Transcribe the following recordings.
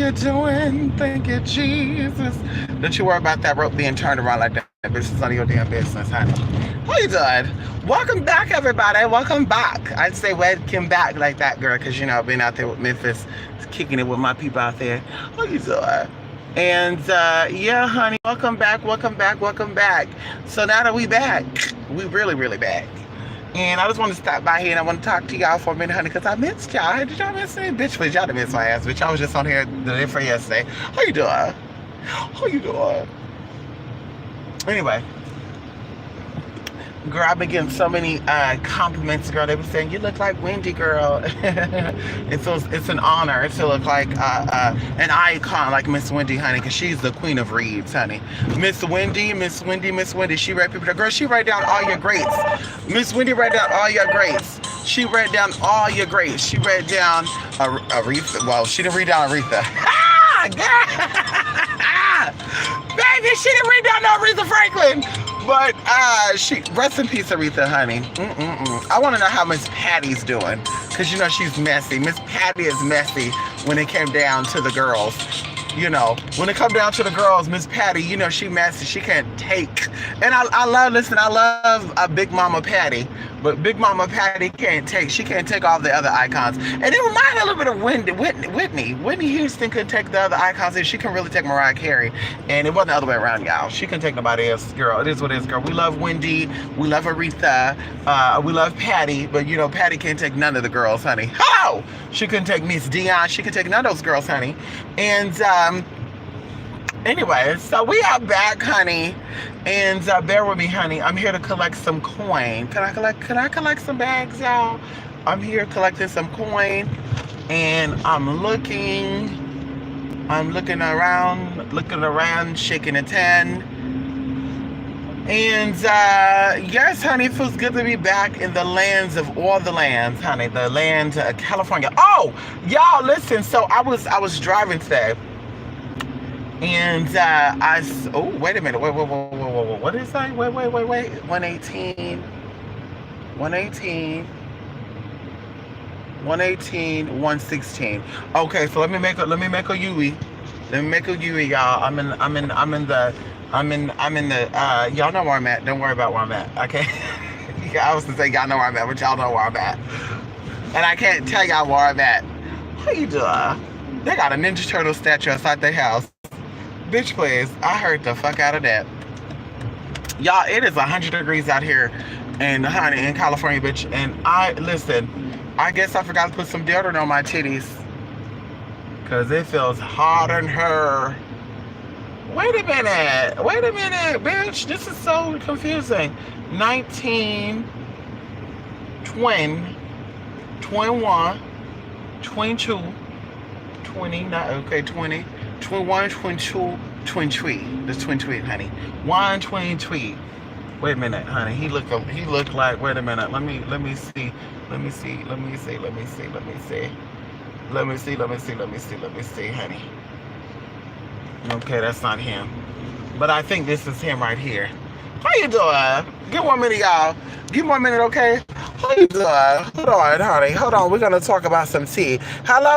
you doing? Thank you, Jesus. Don't you worry about that rope being turned around like that. Bitch, it's none of your damn business, honey. How you doing? Welcome back, everybody. Welcome back. I'd say welcome back like that, girl, because, you know, I've been out there with Memphis, kicking it with my people out there. How you doing? And yeah, honey, welcome back, welcome back, welcome back. So now that we back, we really, really back. And I just want to stop by here and I want to talk to y'all for a minute, honey, because I missed y'all. Did y'all miss me? Bitch, please, y'all didn't miss my ass, bitch. I was just on here the day for yesterday. How you doing? How you doing? Anyway, girl, I've been getting so many compliments, girl. They were saying, you look like Wendy, girl. And so it's an honor to look like an icon like Miss Wendy, honey, because she's the queen of reads, honey. Miss Wendy, Miss Wendy, Miss Wendy. She write people. Girl, she write down all your greats. Miss Wendy write down all your greats. She read down all your greats. She read down Aretha. Well, she didn't read down Aretha. Baby, she didn't read down no Aretha Franklin. But she rest in peace, Aretha, honey. I want to know how Miss Patty's doing, cause you know she's messy. Miss Patty is messy when it came down to the girls. You know, when it come down to the girls, Miss Patty, you know she messy. She can't take. And I love Big Mama Patty, but Big Mama Patty can't take. She can't take all the other icons. And it reminded me a little bit of Whitney. Whitney Houston could take the other icons, and she can really take Mariah Carey. And it wasn't the other way around, y'all. She can take nobody else, girl. It is what it is, girl. We love Wendy. We love Aretha. We love Patty. But, you know, Patty can't take none of the girls, honey. Hello! She couldn't take Miss Dion. She could take none of those girls, honey. And, anyway, so we are back, honey. And bear with me, honey. I'm here to collect some coin. Can I collect some bags, y'all? I'm here collecting some coin. And I'm looking around, shaking a 10. And yes, honey, it feels good to be back in the lands of all the lands, honey. The land of California. Oh, y'all, listen. So I was driving today. And oh, wait a minute. Wait. What is that? Wait. 118. 118. 118, 116. Okay, so let me make a UE. Let me make a UE, y'all. I'm in the y'all know where I'm at. Don't worry about where I'm at. Okay. I was to say y'all know where I'm at, but y'all know where I'm at. And I can't tell y'all where I'm at. How you doing? They got a Ninja Turtle statue outside their house. Bitch, please. I heard the fuck out of that. Y'all, it is 100 degrees out here and honey in California, bitch. And I guess I forgot to put some deodorant on my titties. Cause it feels hot in her. Wait a minute, bitch. This is so confusing. 19, 20, 21, 22, 29, okay, 20, 21, 22, 23. That's 23, honey. 123. Wait a minute, honey. He looked like, wait a minute. Let me see. Let me see, honey. Okay, that's not him. But I think this is him right here. How you doing? Give 1 minute, y'all. Give 1 minute, okay? How you doing? Hold on, honey. Hold on. We're gonna talk about some tea. Hello?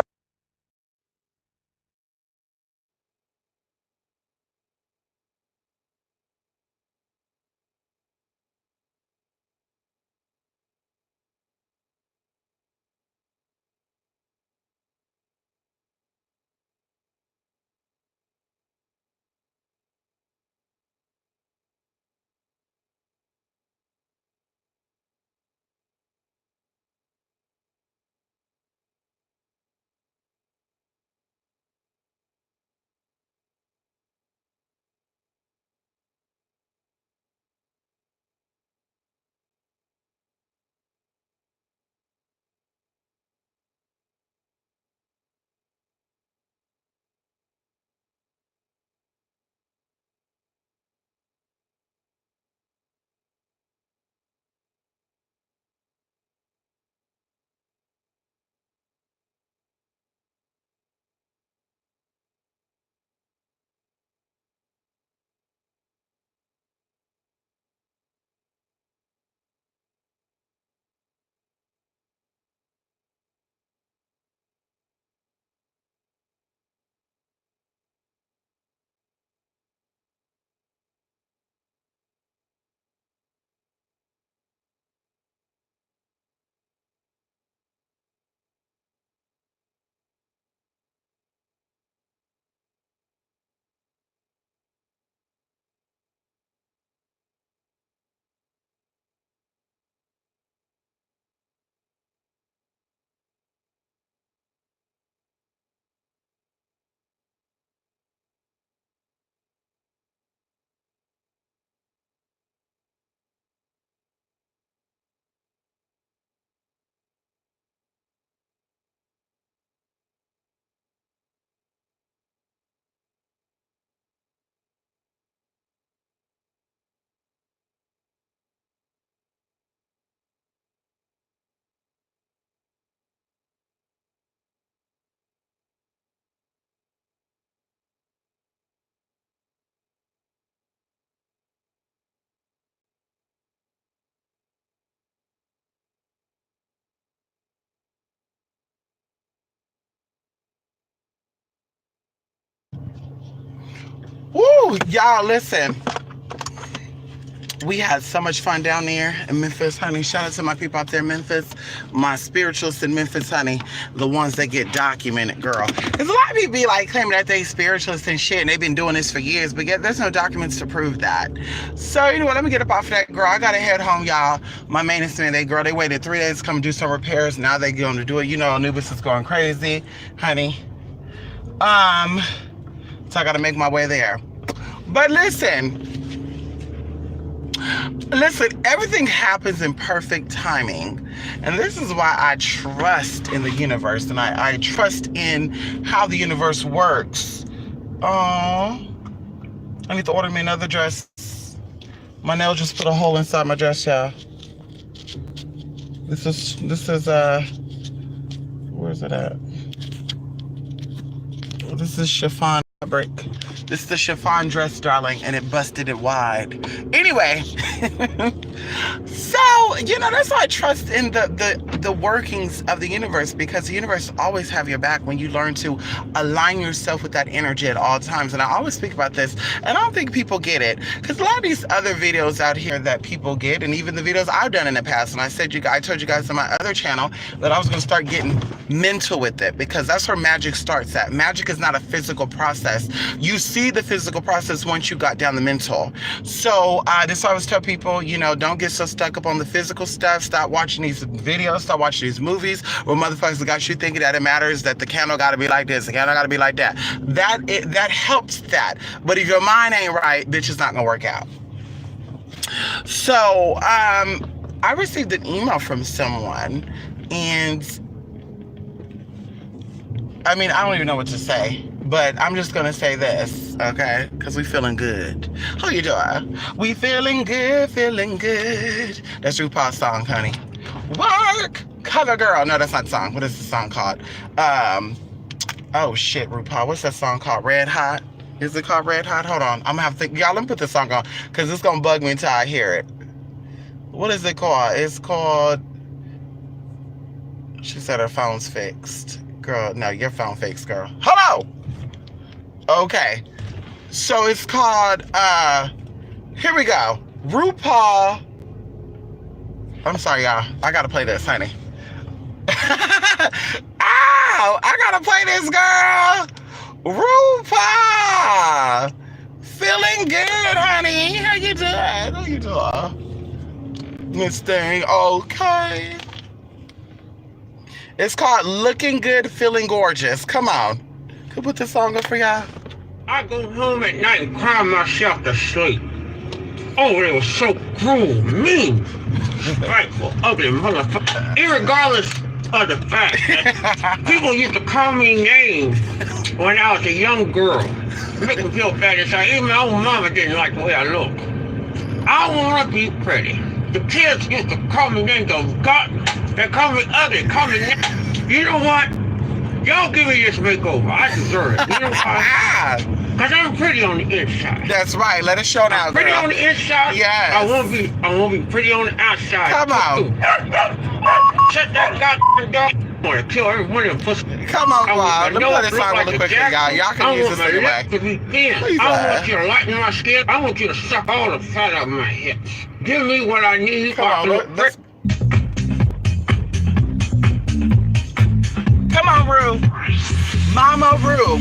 Woo! Y'all, listen. We had so much fun down there in Memphis, honey. Shout out to my people out there in Memphis. My spiritualists in Memphis, honey. The ones that get documented, girl. Because a lot of people be like claiming that they spiritualists and shit, and they've been doing this for years, but yet there's no documents to prove that. So, you know what? Let me get up off of that, girl. I gotta head home, y'all. My maintenance man, they waited 3 days to come do some repairs. Now they going to do it. You know, Anubis is going crazy, honey. So I gotta make my way there. But listen, everything happens in perfect timing. And this is why I trust in the universe, and I trust in how the universe works. Oh, I need to order me another dress. My nail just put a hole inside my dress, y'all. This is where's it at? This is chiffon fabric. This is the chiffon dress, darling, and it busted it wide. Anyway, so, you know, that's why I trust in the workings of the universe, because the universe always have your back when you learn to align yourself with that energy at all times. And I always speak about this, and I don't think people get it, because a lot of these other videos out here that people get, and even the videos I've done in the past, and I told you guys on my other channel that I was going to start getting mental with it, because that's where magic starts at. Magic is not a physical process. You see the physical process once you got down the mental. So this I always tell people, you know, don't get so stuck up on the physical stuff. Stop watching these videos, stop watching these movies where motherfuckers got you thinking that it matters, that the candle got to be like this, the candle got to be like that. That helps that. But if your mind ain't right, bitch, it's not gonna work out. So I received an email from someone, and I mean, I don't even know what to say, but I'm just gonna say this, okay? Because we feeling good. How you doing? We feeling good, feeling good. That's RuPaul's song, honey. Work, cover girl. No, that's not the song. What is the song called? Oh shit, RuPaul. What's that song called? Red Hot? Is it called Red Hot? Hold on. I'm gonna have to think. Y'all, let me put this song on, because it's gonna bug me until I hear it. What is it called? It's called... She said her phone's fixed. Girl, no, your phone fixed, girl. Hello! Okay. So it's called, here we go. RuPaul. I'm sorry, y'all. I gotta play this, honey. Ow! I gotta play this, girl! RuPaul! Feeling good, honey. How you doing? How you doing? Miss Thing, okay. It's called Looking Good, Feeling Gorgeous. Come on. Can I put this song up for y'all? I go home at night and cry myself to sleep. Oh, they were so cruel, mean, spiteful, ugly motherfucker. Irregardless of the fact that people used to call me names when I was a young girl. Make me feel bad inside. Even my own mama didn't like the way I look. I want to be pretty. The kids used to call me names of God. They call me ugly, call me names. You know what? Y'all give me this makeover. I deserve it. You know why? Because I'm pretty on the inside. That's right. Let it show now, pretty girl. On the inside? Yes. I won't be pretty on the outside. Come on. Shut that goddamn dog. I want to kill every one of them pussy. Come on, Bob. Let me play this song really quickly, y'all. Y'all can use this anyway. I want you to lighten my skin. I want you to suck all the fat out of my hips. Give me what I need. Come on, let's... Come on, Rue. Mama Rue.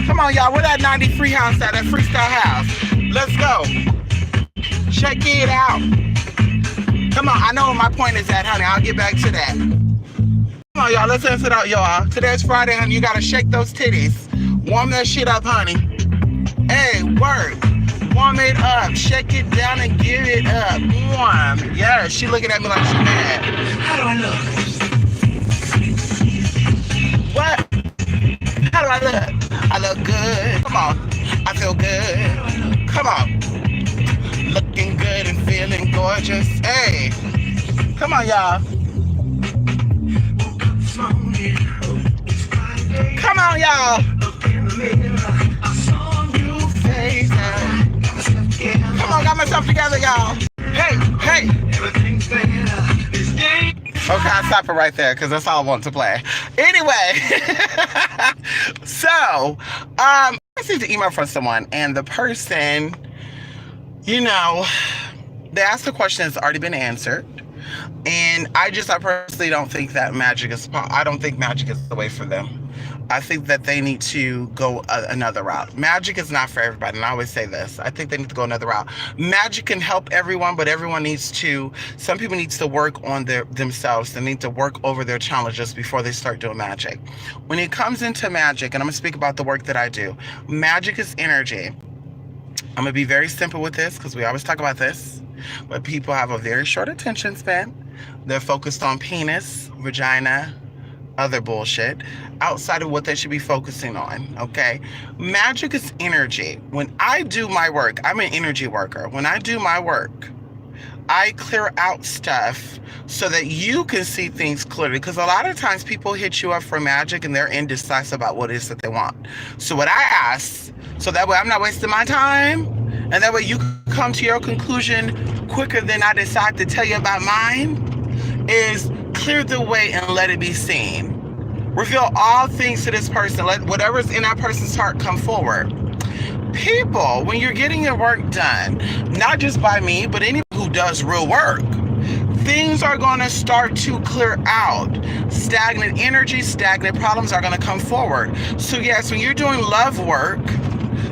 Come on, y'all. Where that 93 house at? That freestyle house. Let's go. Check it out. Come on. I know where my point is at, honey. I'll get back to that. Come on, y'all. Let's answer it out, y'all. Today's Friday, honey. You got to shake those titties. Warm that shit up, honey. Hey, work. Warm it up. Shake it down and give it up. Warm. Yeah, she looking at me like she mad. How do I look? What? How do I look? I look good. Come on. I feel good. Come on. Looking good and feeling gorgeous. Hey. Come on, y'all. Come on, y'all. Come on, got myself together, y'all. Hey, hey. Okay, I'll stop it right there because that's all I want to play. Anyway, so I received an email from someone, and the person, you know, they asked a question that's already been answered. And I personally don't think that I don't think magic is the way for them. I think that they need to go another route. Magic is not for everybody, and I always say this. I think they need to go another route. Magic can help everyone, but some people need to work on themselves. They need to work over their challenges before they start doing magic. When it comes into magic, and I'm going to speak about the work that I do, magic is energy. I'm going to be very simple with this because we always talk about this, but people have a very short attention span. They're focused on penis, vagina, other bullshit outside of what they should be focusing on. Okay, magic is energy. When I do my work, I'm an energy worker. When I do my work, I clear out stuff so that you can see things clearly, because a lot of times people hit you up for magic and they're indecisive about what it is that they want. So what I ask, so that way I'm not wasting my time, and that way you come to your conclusion quicker than I decide to tell you about mine, is clear the way and let it be seen. Reveal all things to this person. Let whatever's in that person's heart come forward. People, when you're getting your work done, not just by me, but anyone who does real work, things are going to start to clear out. Stagnant energy, stagnant problems are going to come forward. So yes, when you're doing love work,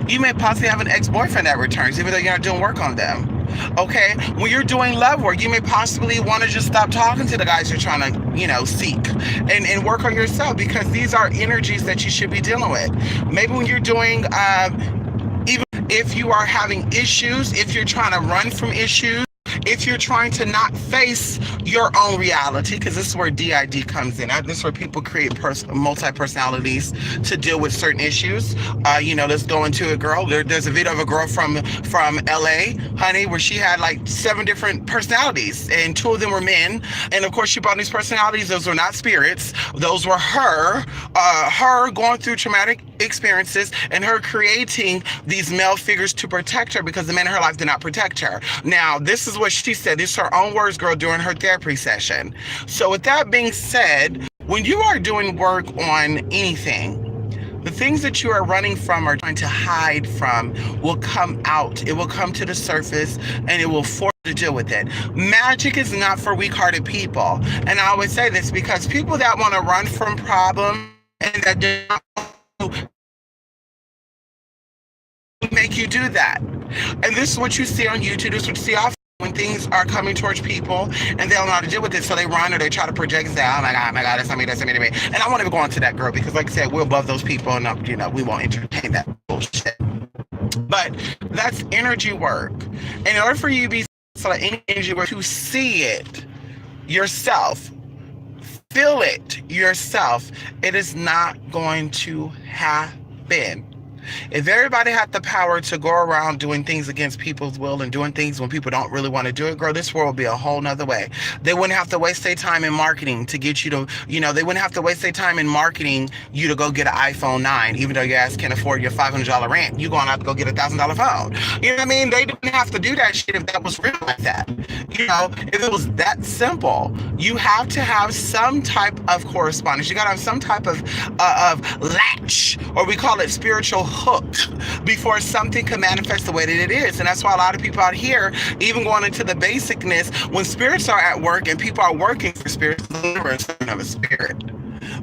you may possibly have an ex-boyfriend that returns, even though you're not doing work on them. Okay, when you're doing love work, you may possibly want to just stop talking to the guys you're trying to, seek and work on yourself, because these are energies that you should be dealing with. Maybe when you're doing, even if you are having issues, if you're trying to run from issues, if you're trying to not face your own reality, because this is where DID comes in. This is where people create multi-personalities to deal with certain issues. Let's go into it, girl. There's a video of a girl from LA, honey, where she had like 7 different personalities, and 2 of them were men. And of course, she brought these personalities. Those were not spirits. Those were her going through traumatic experiences and her creating these male figures to protect her, because the men in her life did not protect her. Now, this is what she said. This is her own words, girl, during her therapy session. So with that being said, when you are doing work on anything, the things that you are running from or trying to hide from will come out. It will come to the surface, and it will force you to deal with it. Magic is not for weak-hearted people. And I always say this because people that want to run from problems and that do not make you do that. And this is what you see on YouTube. This is what you see often when things are coming towards people and they don't know how to deal with it, so they run or they try to project and say, oh my God, that's not me. And I won't even go into that, girl, because like I said, we're above those people, and we won't entertain that bullshit. But that's energy work. And in order for you to be any energy work, to see it yourself, feel it yourself, it is not going to happen. If everybody had the power to go around doing things against people's will and doing things when people don't really want to do it, girl, this world would be a whole nother way. They wouldn't have to waste their time in marketing to get you to, they wouldn't have to waste their time in marketing you to go get an iPhone 9, even though your ass can't afford your $500 rent. You're going to have to go get a $1,000 phone. You know what I mean? They didn't have to do that shit if that was real like that. If it was that simple. You have to have some type of correspondence. You got to have some type of latch, or we call it spiritual hook, before something can manifest the way that it is. And that's why a lot of people out here, even going into the basicness, when spirits are at work and people are working for spirits, they're never a servant of a spirit.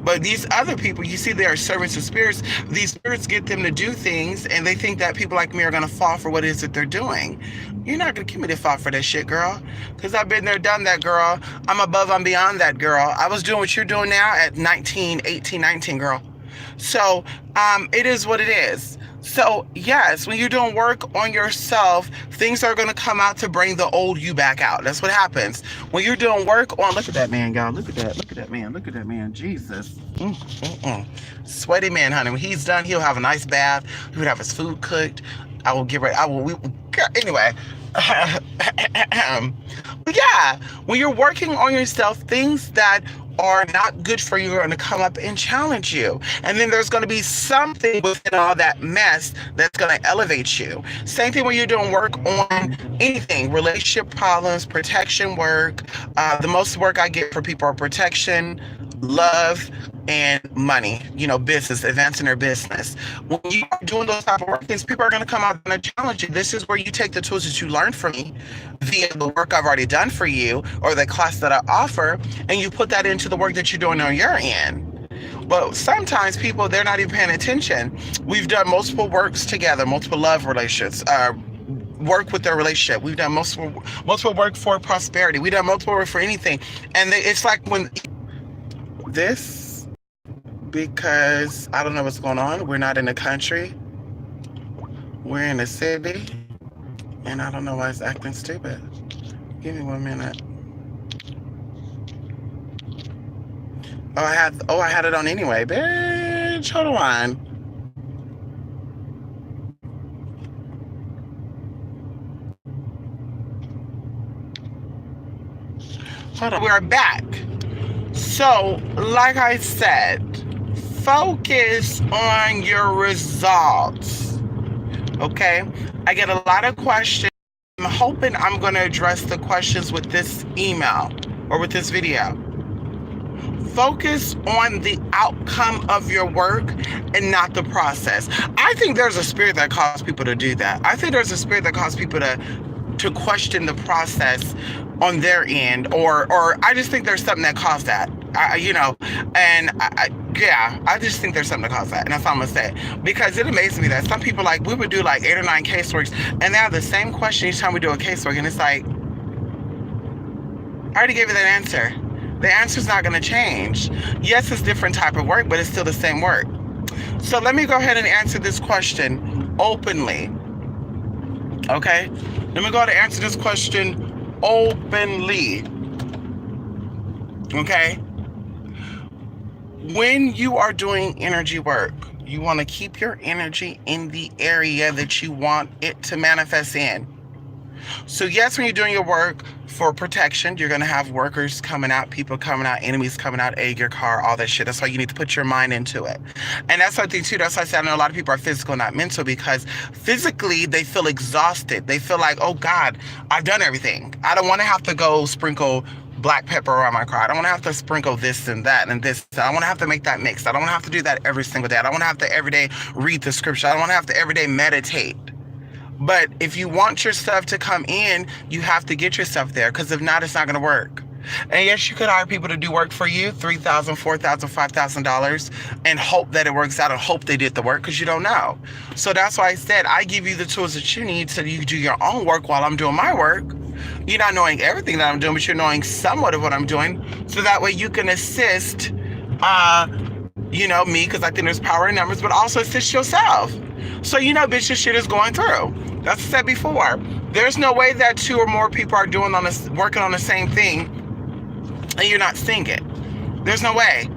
But these other people, you see, they are servants of spirits. These spirits get them to do things, and they think that people like me are going to fall for what it is that they're doing. You're not going to get me to fall for that shit, girl, because I've been there, done that, girl. I'm above, I'm beyond that, girl. I was doing what you're doing now at 18, 19, girl. So it is what it is. So yes, when you're doing work on yourself, things are going to come out to bring the old you back out. That's what happens. When you're doing work on, look at that man, y'all. Look at that man. Jesus. Sweaty man, honey. When he's done, he'll have a nice bath. He would have his food cooked. Anyway. But yeah, when you're working on yourself, things that are not good for you are going to come up and challenge you. And then there's going to be something within all that mess that's going to elevate you. Same thing when you're doing work on anything, relationship problems, protection work. The most work I get for people are protection, love, and money, business, advancing their business. When you are doing those type of work things, people are going to come out and challenge you. This is where you take the tools that you learned from me via the work I've already done for you or the class that I offer, and you put that into the work that you're doing on your end. But sometimes people, they're not even paying attention. We've done multiple works together, multiple love relationships, work with their relationship. We've done multiple work for prosperity. We've done multiple work for anything. And it's like when this, because I don't know what's going on. We're not in the country. We're in the city. And I don't know why it's acting stupid. Give me 1 minute. I had it on anyway. Bitch, hold on. Hold on. We're back. So, like I said, focus on your results. Okay? I get a lot of questions. I'm hoping I'm going to address the questions with this email or with this video. Focus on the outcome of your work and not the process. I think there's a spirit that causes people to do that. I think there's a spirit that causes people to question the process on their end, or I just think there's something that caused that. I just think there's something that caused that, and that's all I'm gonna say. Because it amazes me that some people, like, we would do like 8 or 9 caseworks, and they have the same question each time we do a casework, and it's like, I already gave you that answer. The answer's not gonna change. Yes, it's different type of work, but it's still the same work. So let me go ahead and answer this question openly. Okay? Let me go ahead and answer this question openly. Okay? When you are doing energy work, you want to keep your energy in the area that you want it to manifest in. So yes, when you're doing your work for protection, you're going to have workers coming out, people coming out, enemies coming out, egg your car, all that shit. That's why you need to put your mind into it. And that's something too. That's why I said I know a lot of people are physical, not mental, because physically they feel exhausted. They feel like, oh God, I've done everything. I don't want to have to go sprinkle black pepper around my car. I don't want to have to sprinkle this and that and this. I don't want to have to make that mix. I don't want to have to do that every single day. I don't want to have to every day read the scripture. I don't want to have to every day meditate. But if you want your stuff to come in, you have to get yourself there, because if not, it's not going to work. And yes, you could hire people to do work for you, $3,000, $4,000, $5,000, and hope that it works out and hope they did the work, because you don't know. So that's why I said I give you the tools that you need so you can do your own work while I'm doing my work. You're not knowing everything that I'm doing, but you're knowing somewhat of what I'm doing, so that way you can assist, me, because I think there's power in numbers, but also assist yourself. So bitch, this shit is going through. That's what I said before. There's no way that 2 or more people are working on the same thing and you're not seeing it. There's no way.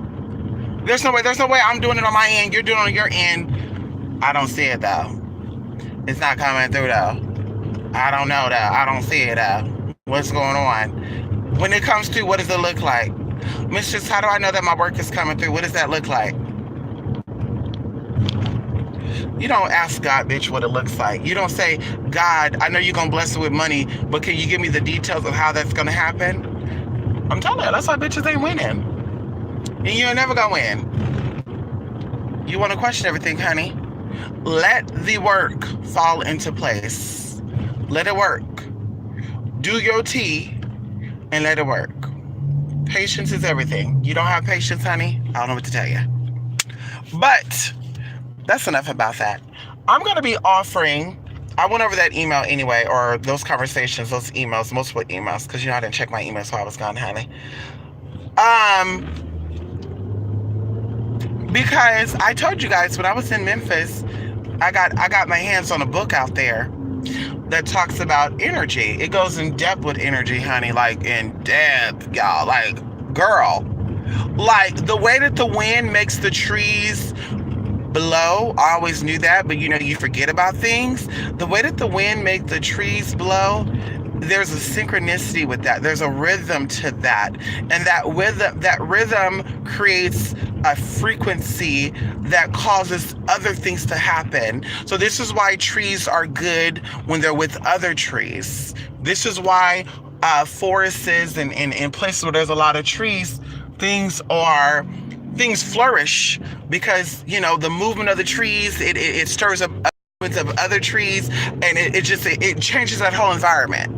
There's no way I'm doing it on my end, you're doing it on your end. I don't see it though. It's not coming through though. I don't know though. I don't see it though. What's going on? When it comes to, what does it look like? Mistress, how do I know that my work is coming through? What does that look like? You don't ask God, bitch, what it looks like. You don't say, God, I know you're going to bless it with money, but can you give me the details of how that's going to happen? I'm telling you, that's why bitches ain't winning. And you're never going to win. You want to question everything, honey. Let the work fall into place. Let it work. Do your tea and let it work. Patience is everything. You don't have patience, honey? I don't know what to tell you. But that's enough about that. I'm going to be offering, I went over that email anyway, or those conversations, those emails, multiple emails, because I didn't check my emails while I was gone, honey. Because I told you guys when I was in Memphis, I got my hands on a book out there that talks about energy. It goes in depth with energy, honey, like in depth, y'all. Like, girl, like the way that the wind makes the trees blow, I always knew that, but you forget about things. The way that the wind makes the trees blow there's a synchronicity with that. There's a rhythm to that. And that rhythm creates a frequency that causes other things to happen. So this is why trees are good when they're with other trees. This is why forests and places where there's a lot of trees, things flourish, because the movement of the trees, it stirs up of other trees, and it changes that whole environment.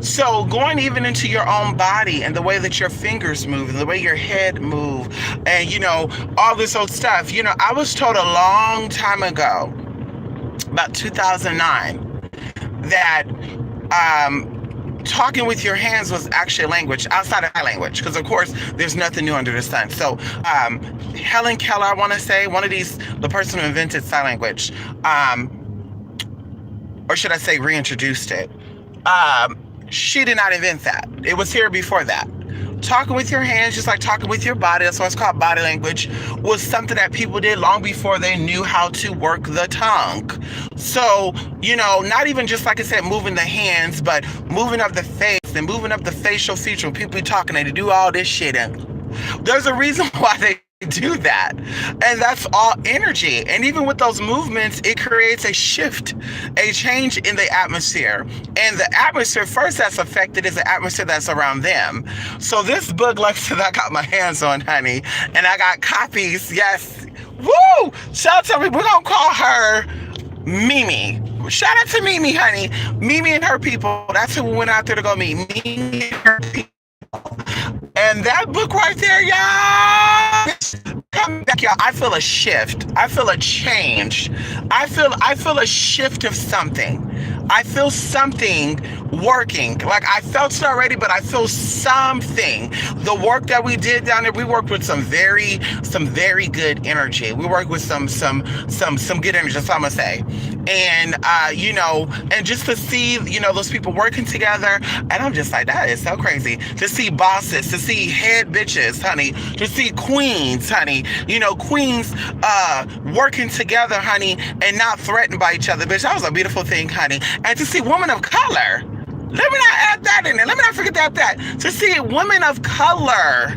So going even into your own body and the way that your fingers move and the way your head move, and all this old stuff. I was told a long time ago, about 2009, that talking with your hands was actually a language outside of my language, because of course there's nothing new under the sun. So Helen Keller, I want to say, the person who invented sign language, or should I say reintroduced it, she did not invent that. It was here before that. Talking with your hands, just like talking with your body, that's why it's called body language, was something that people did long before they knew how to work the tongue. So, not even just, like I said, moving the hands, but moving up the face and moving up the facial feature. When people be talking, they do all this shit. And there's a reason why they do that, and that's all energy. And even with those movements, it creates a shift, a change in the atmosphere. And the atmosphere first that's affected is the atmosphere that's around them. So this book, like I said, I got my hands on, honey, and I got copies. Yes, woo! Shout out to me. We're gonna call her Mimi. Shout out to Mimi, honey. Mimi and her people. That's who we went out there to go meet. Mimi and her people. And that book right there, y'all. Come back, y'all. I feel a shift. I feel a change. I feel a shift of something. I feel something working. Like I felt it already, but I feel something. The work that we did down there, we worked with some very good energy. We worked with some good energy, that's all I'm gonna say. And and just to see, those people working together, and I'm just like, that is so crazy. To see bosses, to see head bitches, honey, to see queens, honey, queens working together, honey, and not threatened by each other, bitch. That was a beautiful thing, honey. And to see women of color, let me not add that in there. Let me not forget that. To see women of color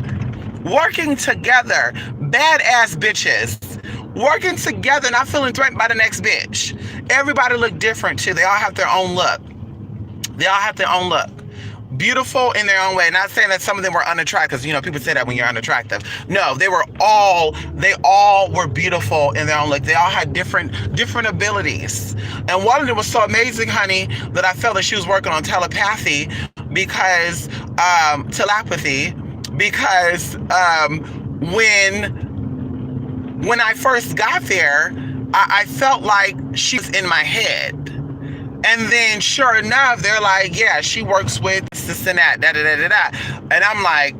working together, badass bitches, working together, not feeling threatened by the next bitch. Everybody look different too. They all have their own look. Beautiful in their own way. Not saying that some of them were unattractive, because people say that when you're unattractive. No, they all were beautiful in their own look. They all had different abilities. And one of them was so amazing, honey, that I felt that she was working on telepathy, because when I first got there, I felt like she was in my head. And then sure enough, they're like, yeah, she works with this and that, and I'm like,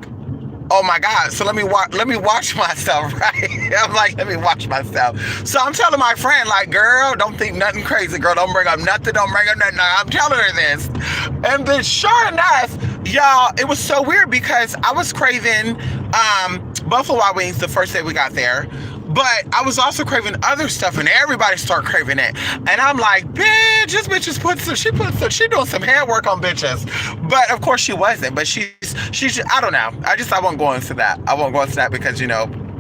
oh my God. So let me watch myself, right? I'm like, let me watch myself. So I'm telling my friend, like, girl, don't think nothing crazy, girl. Don't bring up nothing. I'm telling her this. And then sure enough, y'all, it was so weird, because I was craving Buffalo Wild Wings the first day we got there. But I was also craving other stuff, and everybody started craving it. And I'm like, bitch, this bitch she doing some hair work on bitches. But of course she wasn't. But she's I don't know. I won't go into that. Because,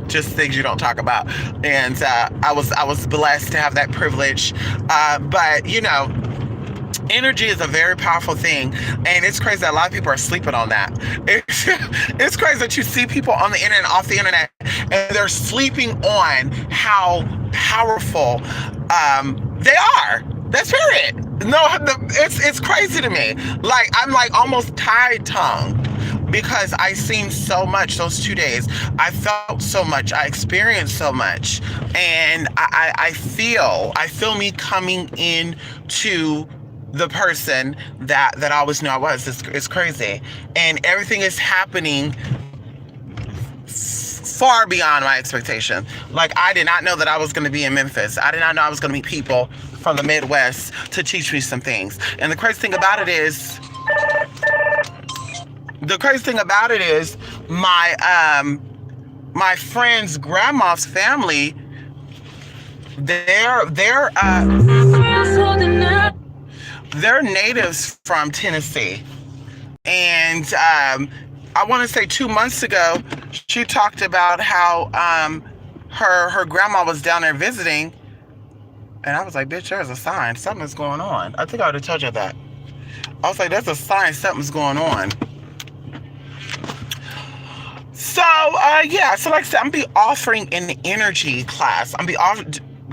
just things you don't talk about. And I was blessed to have that privilege. But energy is a very powerful thing, and it's crazy that a lot of people are sleeping on that. It's crazy that you see people on the internet, off the internet, and they're sleeping on how powerful they are. That's period. No, it's crazy to me. Like, I'm like almost tied-tongue, because I seen so much those 2 days. I felt so much. I experienced so much, and I feel me coming into the person that I always knew I was. It's crazy. And everything is happening far beyond my expectation. Like, I did not know that I was going to be in Memphis. I did not know I was going to meet people from the Midwest to teach me some things. And the crazy thing about it is my friend's grandma's family, they're natives from Tennessee. And I want to say 2 months ago, she talked about how her grandma was down there visiting. And I was like, bitch, there's a sign. Something's going on. I think I would have told you that. I was like, there's a sign. Something's going on. So, yeah. So, like I said, I'm going to be offering an energy class.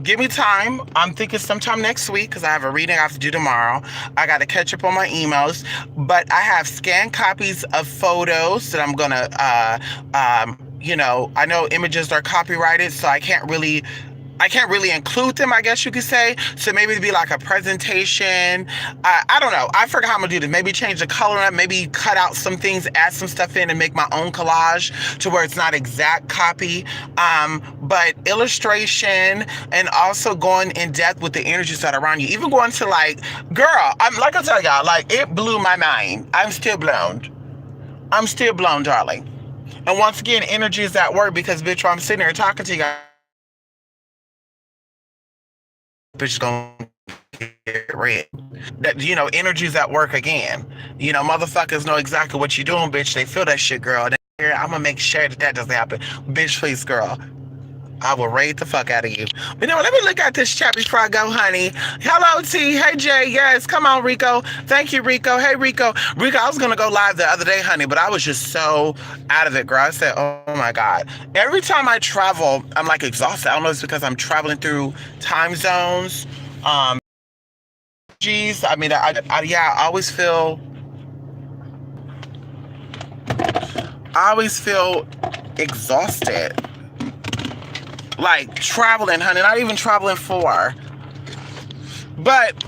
Give me time. I'm thinking sometime next week because I have a reading I have to do tomorrow. I got to catch up on my emails. But I have scanned copies of photos that I'm going to, I know images are copyrighted, so I can't really include them, I guess you could say. So maybe it'd be like a presentation. I don't know. I forgot how I'm gonna do this. Maybe change the color up, maybe cut out some things, add some stuff in and make my own collage to where it's not exact copy. But illustration and also going in depth with the energies that are around you. Even going to like, girl, like I tell y'all, like it blew my mind. I'm still blown, darling. And once again, energy is at work because bitch, while I'm sitting here talking to you guys, bitch gonna get red. That, energy's at work again. Motherfuckers know exactly what you're doing, bitch. They feel that shit, girl. I'm gonna make sure that doesn't happen. Bitch, please, girl. I will raid the fuck out of you. But let me look at this chat before I go, honey. Hello, T. Hey, Jay. Yes, come on, Rico. Thank you, Rico. Hey, Rico. Rico, I was going to go live the other day, honey, but I was just so out of it, girl. I said, oh, my God. Every time I travel, I'm, like, exhausted. I don't know if it's because I'm traveling through time zones. Geez, I mean, I always feel exhausted. Like traveling, honey, not even traveling for. But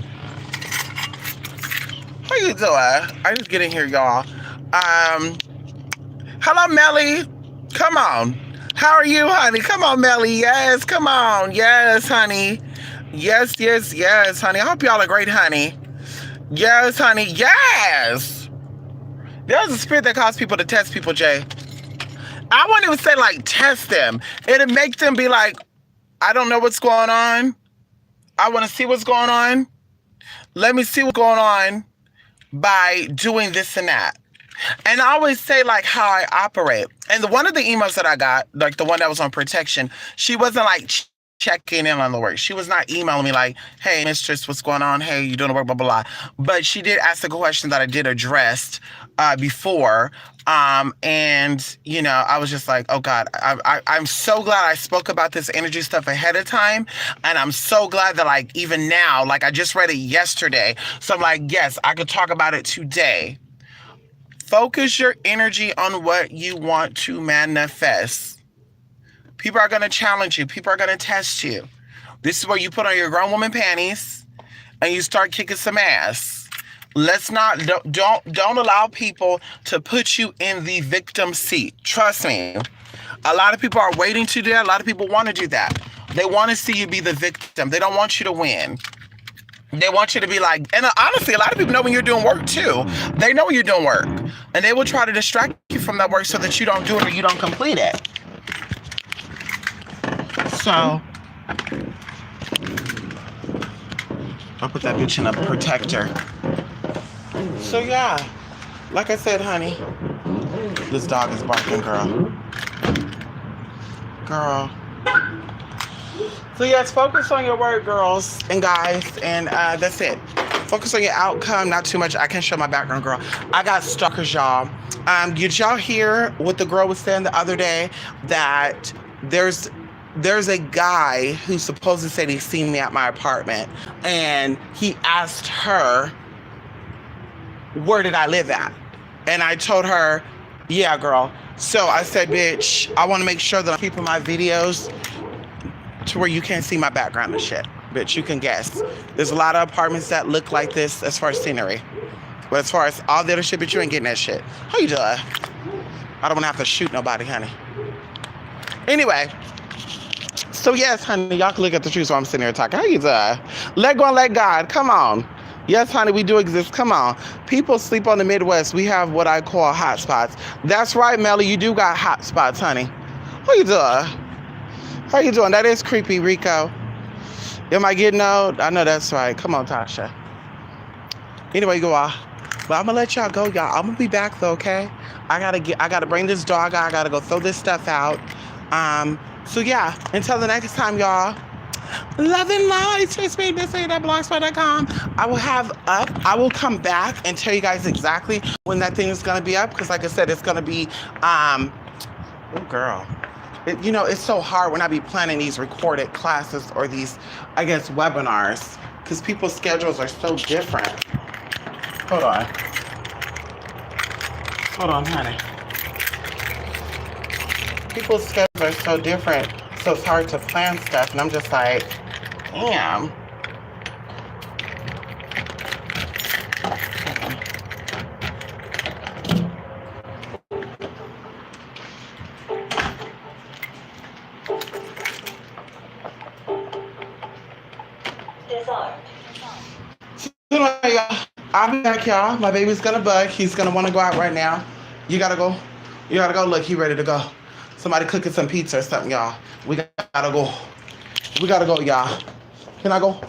how you doing? I just get in here, y'all. Hello, Melly. Come on. How are you, honey? Come on, Melly. Yes, come on. Yes, honey. Yes, honey. I hope y'all are great, honey. Yes, honey. Yes. There's a spirit that causes people to test people, Jay. I wouldn't even say like test them. It'd make them be like, I don't know what's going on. I want to see what's going on. Let me see what's going on by doing this and that. And I always say like how I operate. And one of the emails that I got, like the one that was on protection, she wasn't like checking in on the work. She was not emailing me like, hey, mistress, what's going on? Hey, you doing the work, blah, blah, blah. But she did ask the question that I did address before. And, I was just like, oh, God, I'm so glad I spoke about this energy stuff ahead of time. And I'm so glad that, like, even now, like, I just read it yesterday. So I'm like, yes, I could talk about it today. Focus your energy on what you want to manifest. People are going to challenge you. People are going to test you. This is where you put on your grown woman panties and you start kicking some ass. Let's not, don't allow people to put you in the victim seat. Trust me. A lot of people are waiting to do that. A lot of people want to do that. They want to see you be the victim. They don't want you to win. They want you to be like, and honestly, a lot of people know when you're doing work too. They know when you're doing work. And they will try to distract you from that work so that you don't do it or you don't complete it. So, I'll put that bitch in a protector. So yeah, like I said, honey, this dog is barking, girl. So yes, focus on your work, girls and guys, and that's it. Focus on your outcome, not too much. I can't show my background, girl. I got stalkers, y'all. Did y'all hear what the girl was saying the other day? That there's a guy who's supposed to say he's seen me at my apartment, and he asked her, where did I live at? And I told her, yeah, girl. So I said, bitch, I want to make sure that I'm keeping my videos to where you can't see my background and shit. Bitch, you can guess. There's a lot of apartments that look like this as far as scenery. But as far as all the other shit, bitch, you ain't getting that shit. How you doing? I don't want to have to shoot nobody, honey. Anyway. So yes, honey, y'all can look at the truth while I'm sitting here talking. How you doing? Let go and let God. Come on. Yes, honey, we do exist. Come on. People sleep on the Midwest. We have what I call hot spots. That's right, Melly. You do got hot spots, honey. How you doing? How you doing? That is creepy, Rico. Am I getting old? I know that's right. Come on, Tasha. Anyway, you all. But I'm gonna let y'all go, y'all. I'm gonna be back though, okay? I gotta bring this dog out. I gotta go throw this stuff out. So yeah, until the next time, y'all. Love and light. Blogspot.com. I will come back and tell you guys exactly when that thing is gonna be up. Because like I said, it's gonna be oh girl. It's so hard when I be planning these recorded classes or these, I guess, webinars. Because people's schedules are so different. Hold on. Hold on, honey. People's schedules are so different, so it's hard to plan stuff, and I'm just like, damn. I'll be back, y'all. My baby's gonna bug. He's gonna want to go out right now. You gotta go. Look, he ready to go. Somebody cooking some pizza or something, y'all. We gotta go. Y'all. Can I go?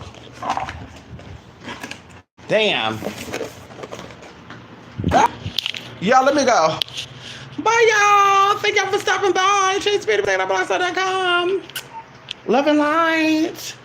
Damn. Y'all, let me go. Bye, y'all. Thank y'all for stopping by. ChaseBeauty.com. Love and light.